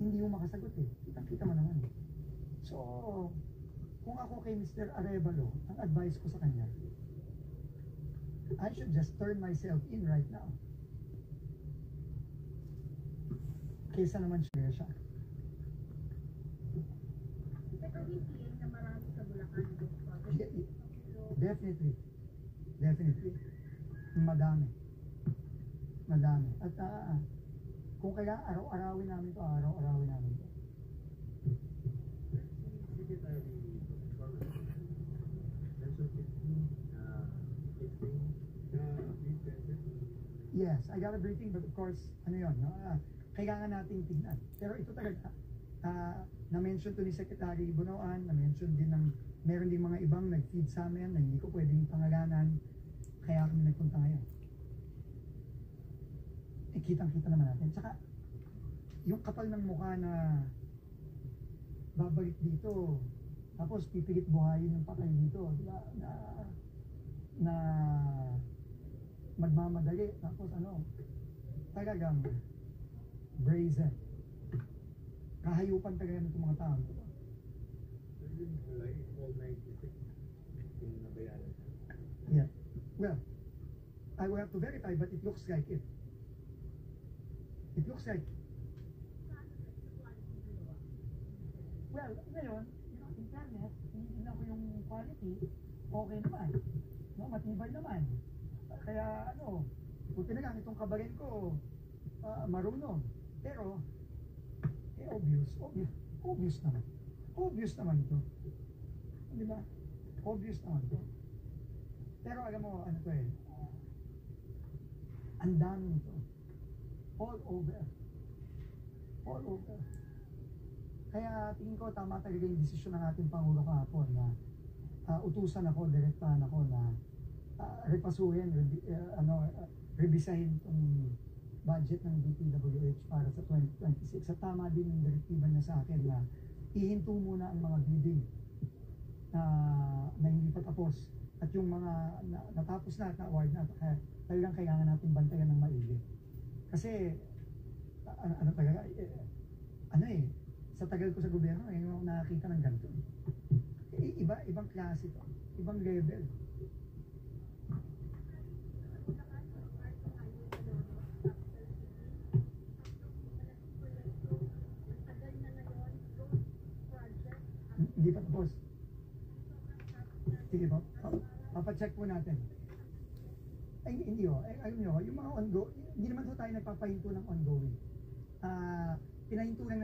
hindi mo makasagot eh. Kita mo naman. So, kung ako kay Mr. Arevalo, ang advice ko sa kanya, I should just turn myself in right now. Kesa naman siya. Pero hindi na marami sa Bulacan. Definitely. Madami. At kung kaya araw-arawin namin to. Yes, I got a briefing, but of course, ano yun, no? Kailangan nating tignan. Pero ito talaga, na-mention to ni Secretary Bunoan, na-mention din ng, meron din mga ibang nag-feed sa amin na hindi ko pwedeng pangalanan, kaya kami nagpunta ngayon. Kitang-kita naman natin. Tsaka, yung kapal ng mukha na babalik dito, tapos pipilit buhayin yung patay dito, na magmamadali, tapos talagang brazen. Kahayupan talaga ng mga tao. Yeah. Well, I will have to verify, but it looks like it. It looks like. Well, ngayon, in fairness, tingnan ko yung quality, okay naman. No, matibay naman. Kaya buti na lang itong kabarin ko, marunong. Pero, obvious naman. Obvious naman ito. Di ba? Obvious naman ito. Pero alam mo, ang dami nito. All over. Kaya tingin ko tama talaga yung desisyon ng ating Pangulo kahapon na utusan ako, direktahan ako na repasuhin, revisahin itong budget ng DPWH para sa 2026. At tama din yung direktiba niya sa akin na ihinto muna ang mga bidding na hindi pa tapos. At yung mga natapos na at na-award na, talagang kailangan natin bantayan ng maigi. Kasi, sa tagal ko sa gobyerno, yung nakakita ng ganito. Ibang klase to, ibang level. Hindi pa tapos. Sige po, papacheck po natin. Ay, hindi ayun nyo, yung mga ongoing, hindi naman po tayo nagpapahinto ng ongoing. Pinahinto lang